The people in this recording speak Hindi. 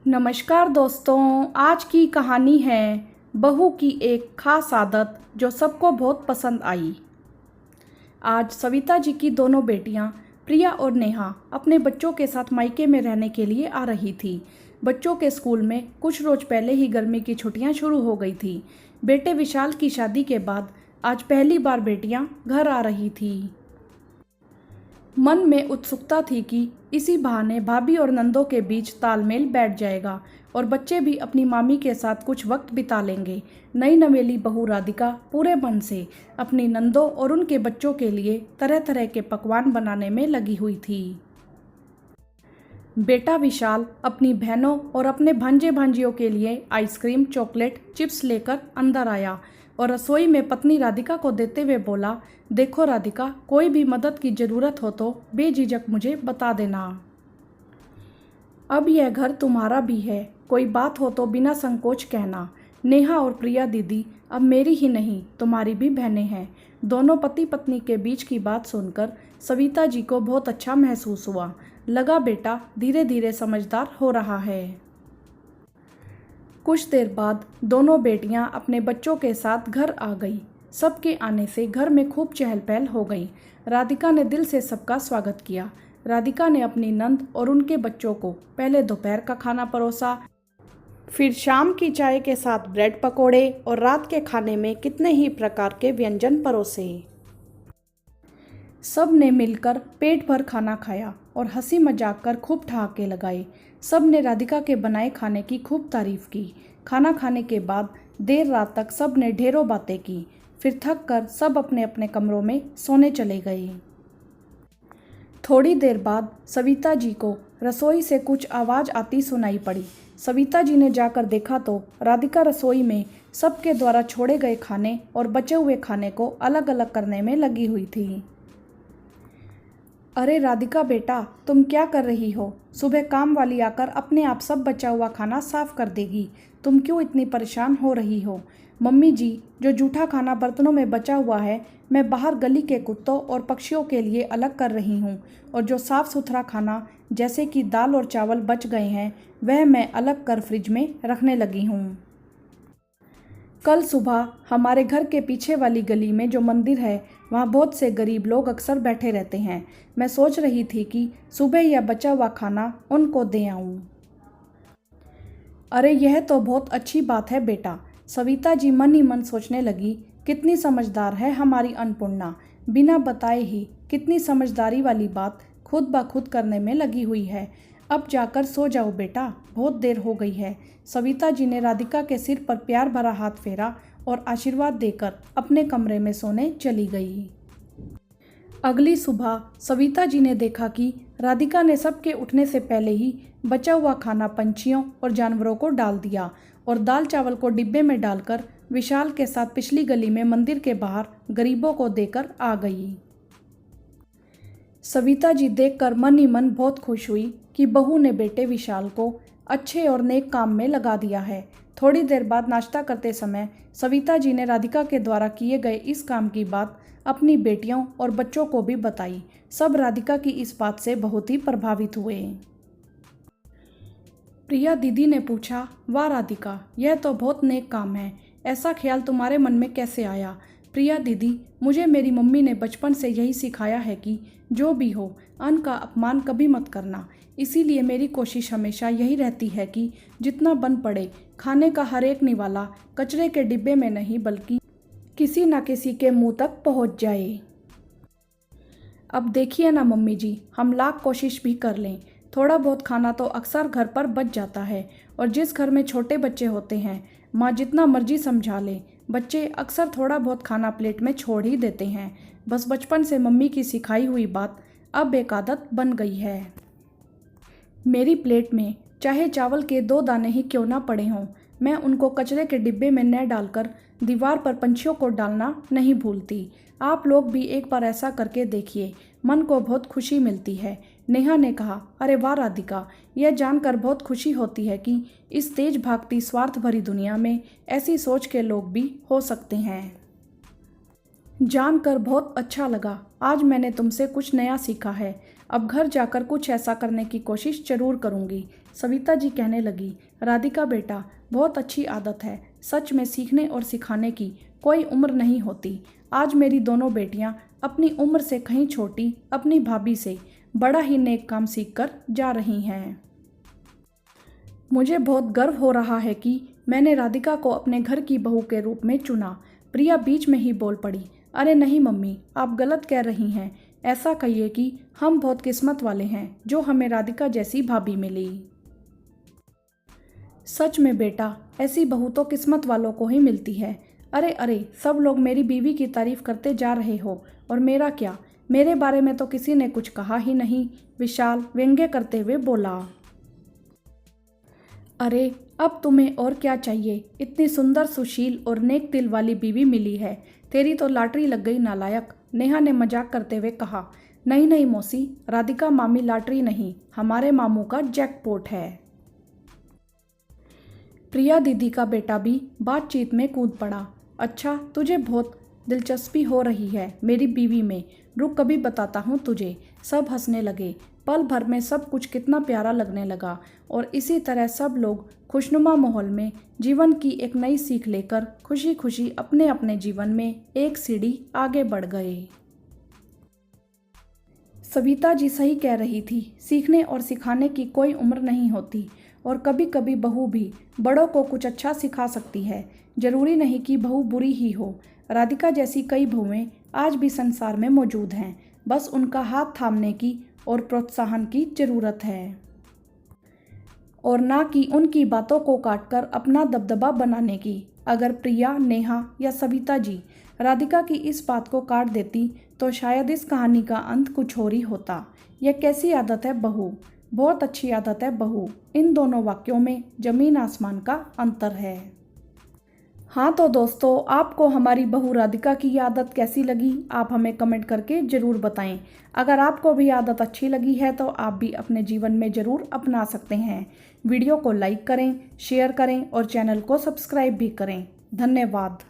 नमस्कार दोस्तों, आज की कहानी है बहू की एक खास आदत जो सबको बहुत पसंद आई। आज सविता जी की दोनों बेटियां प्रिया और नेहा अपने बच्चों के साथ मायके में रहने के लिए आ रही थी। बच्चों के स्कूल में कुछ रोज पहले ही गर्मी की छुट्टियां शुरू हो गई थी। बेटे विशाल की शादी के बाद आज पहली बार बेटियां घर आ रही थी। मन में उत्सुकता थी कि इसी बहाने भाभी और नंदों के बीच तालमेल बैठ जाएगा और बच्चे भी अपनी मामी के साथ कुछ वक्त बिता लेंगे। नई नवेली बहू राधिका पूरे मन से अपनी नंदों और उनके बच्चों के लिए तरह तरह के पकवान बनाने में लगी हुई थी। बेटा विशाल अपनी बहनों और अपने भांजे भांजियों के लिए आइसक्रीम, चॉकलेट, चिप्स लेकर अंदर आया और रसोई में पत्नी राधिका को देते हुए बोला, देखो राधिका, कोई भी मदद की ज़रूरत हो तो बेझिझक मुझे बता देना। अब यह घर तुम्हारा भी है, कोई बात हो तो बिना संकोच कहना। नेहा और प्रिया दीदी अब मेरी ही नहीं तुम्हारी भी बहनें हैं। दोनों पति पत्नी के बीच की बात सुनकर सविता जी को बहुत अच्छा महसूस हुआ। लगा बेटा धीरे धीरे समझदार हो रहा है। कुछ देर बाद दोनों बेटियां अपने बच्चों के साथ घर आ गई। सबके आने से घर में खूब चहल पहल हो गई। राधिका ने दिल से सबका स्वागत किया। राधिका ने अपनी नंद और उनके बच्चों को पहले दोपहर का खाना परोसा, फिर शाम की चाय के साथ ब्रेड पकोड़े और रात के खाने में कितने ही प्रकार के व्यंजन परोसे। सब ने मिलकर पेट भर खाना खाया और हंसी मजाक कर खूब ठहाके लगाए। सब ने राधिका के बनाए खाने की खूब तारीफ की। खाना खाने के बाद देर रात तक सब ने ढेरों बातें की। फिर थक कर सब अपने अपने कमरों में सोने चले गए। थोड़ी देर बाद सविता जी को रसोई से कुछ आवाज़ आती सुनाई पड़ी। सविता जी ने जाकर देखा तो राधिका रसोई में सबके द्वारा छोड़े गए खाने और बचे हुए खाने को अलग अलग करने में लगी हुई थी। अरे राधिका बेटा, तुम क्या कर रही हो? सुबह काम वाली आकर अपने आप सब बचा हुआ खाना साफ कर देगी। तुम क्यों इतनी परेशान हो रही हो? मम्मी जी, जो जूठा खाना बर्तनों में बचा हुआ है मैं बाहर गली के कुत्तों और पक्षियों के लिए अलग कर रही हूँ, और जो साफ़ सुथरा खाना जैसे कि दाल और चावल बच गए हैं वह मैं अलग कर फ्रिज में रखने लगी हूँ। कल सुबह हमारे घर के पीछे वाली गली में जो मंदिर है वहाँ बहुत से गरीब लोग अक्सर बैठे रहते हैं। मैं सोच रही थी कि सुबह यह बचा हुआ खाना उनको दे आऊँ। अरे यह तो बहुत अच्छी बात है बेटा। सविता जी मन ही मन सोचने लगी, कितनी समझदार है हमारी अन्नपूर्णा। बिना बताए ही कितनी समझदारी वाली बात खुद ब खुद करने में लगी हुई है। अब जाकर सो जाओ बेटा, बहुत देर हो गई है। सविता जी ने राधिका के सिर पर प्यार भरा हाथ फेरा और आशीर्वाद देकर अपने कमरे में सोने चली गई। अगली सुबह सविता जी ने देखा कि राधिका ने सबके उठने से पहले ही बचा हुआ खाना पंछियों और जानवरों को डाल दिया और दाल चावल को डिब्बे में डालकर विशाल के साथ पिछली गली में मंदिर के बाहर गरीबों को देकर आ गई। सविता जी देखकर मन ही मन बहुत खुश हुई कि बहू ने बेटे विशाल को अच्छे और नेक काम में लगा दिया है। थोड़ी देर बाद नाश्ता करते समय सविता जी ने राधिका के द्वारा किए गए इस काम की बात अपनी बेटियों और बच्चों को भी बताई। सब राधिका की इस बात से बहुत ही प्रभावित हुए। प्रिया दीदी ने पूछा, वाह राधिका, यह तो बहुत नेक काम है, ऐसा ख्याल तुम्हारे मन में कैसे आया? प्रिया दीदी, मुझे मेरी मम्मी ने बचपन से यही सिखाया है कि जो भी हो अन्न का अपमान कभी मत करना। इसीलिए मेरी कोशिश हमेशा यही रहती है कि जितना बन पड़े खाने का हर एक निवाला कचरे के डिब्बे में नहीं बल्कि किसी न किसी के मुंह तक पहुंच जाए। अब देखिए ना मम्मी जी, हम लाख कोशिश भी कर लें, थोड़ा बहुत खाना तो अक्सर घर पर बच जाता है। और जिस घर में छोटे बच्चे होते हैं, माँ जितना मर्जी समझा ले, बच्चे अक्सर थोड़ा बहुत खाना प्लेट में छोड़ ही देते हैं। बस बचपन से मम्मी की सिखाई हुई बात अब एक आदत बन गई है। मेरी प्लेट में चाहे चावल के 2 दाने ही क्यों ना पड़े हों, मैं उनको कचरे के डिब्बे में न डालकर दीवार पर पंछियों को डालना नहीं भूलती। आप लोग भी एक बार ऐसा करके देखिए, मन को बहुत खुशी मिलती है। नेहा ने कहा, अरे वाह राधिका, यह जानकर बहुत खुशी होती है कि इस तेज भागती स्वार्थ भरी दुनिया में ऐसी सोच के लोग भी हो सकते हैं। जानकर बहुत अच्छा लगा। आज मैंने तुमसे कुछ नया सीखा है। अब घर जाकर कुछ ऐसा करने की कोशिश जरूर करूंगी। सविता जी कहने लगी, राधिका बेटा, बहुत अच्छी आदत है। सच में सीखने और सिखाने की कोई उम्र नहीं होती। आज मेरी दोनों बेटियां अपनी उम्र से कहीं छोटी अपनी भाभी से बड़ा ही नेक काम सीखकर जा रही हैं। मुझे बहुत गर्व हो रहा है कि मैंने राधिका को अपने घर की बहू के रूप में चुना। प्रिया बीच में ही बोल पड़ी, अरे नहीं मम्मी, आप गलत कह रही हैं। ऐसा कहिए कि हम बहुत किस्मत वाले हैं जो हमें राधिका जैसी भाभी मिली। सच में बेटा, ऐसी बहू तो किस्मत वालों को ही मिलती है। अरे अरे, सब लोग मेरी बीवी की तारीफ करते जा रहे हो और मेरा क्या? मेरे बारे में तो किसी ने कुछ कहा ही नहीं, विशाल व्यंग्य करते हुए बोला। अरे अब तुम्हें और क्या चाहिए? इतनी सुंदर, सुशील और नेक दिल वाली बीवी मिली है। तेरी तो लॉटरी लग गई नालायक, नेहा ने मजाक करते हुए कहा। नहीं नहीं मौसी, राधिका मामी लॉटरी नहीं, हमारे मामू का जैकपॉट है। प्रिया दीदी का बेटा भी बातचीत में कूद पड़ा। अच्छा, तुझे बहुत दिलचस्पी हो रही है मेरी बीवी में, रुक कभी बताता हूँ तुझे। सब हंसने लगे। पल भर में सब कुछ कितना प्यारा लगने लगा और इसी तरह सब लोग खुशनुमा माहौल में जीवन की एक नई सीख लेकर खुशी खुशी अपने अपने जीवन में एक सीढ़ी आगे बढ़ गए। सविता जी सही कह रही थी, सीखने और सिखाने की कोई उम्र नहीं होती और कभी कभी बहू भी बड़ों को कुछ अच्छा सिखा सकती है। जरूरी नहीं कि बहू बुरी ही हो। राधिका जैसी कई बहुएं आज भी संसार में मौजूद हैं, बस उनका हाथ थामने की और प्रोत्साहन की जरूरत है, और ना कि उनकी बातों को काटकर अपना दबदबा बनाने की। अगर प्रिया, नेहा या सविता जी राधिका की इस बात को काट देती तो शायद इस कहानी का अंत कुछ और ही होता। यह कैसी आदत है बहू, बहुत अच्छी आदत है बहू। इन दोनों वाक्यों में जमीन आसमान का अंतर है। हाँ तो दोस्तों, आपको हमारी बहू राधिका की ये आदत कैसी लगी? आप हमें कमेंट करके ज़रूर बताएं। अगर आपको भी आदत अच्छी लगी है तो आप भी अपने जीवन में ज़रूर अपना सकते हैं। वीडियो को लाइक करें, शेयर करें और चैनल को सब्सक्राइब भी करें। धन्यवाद।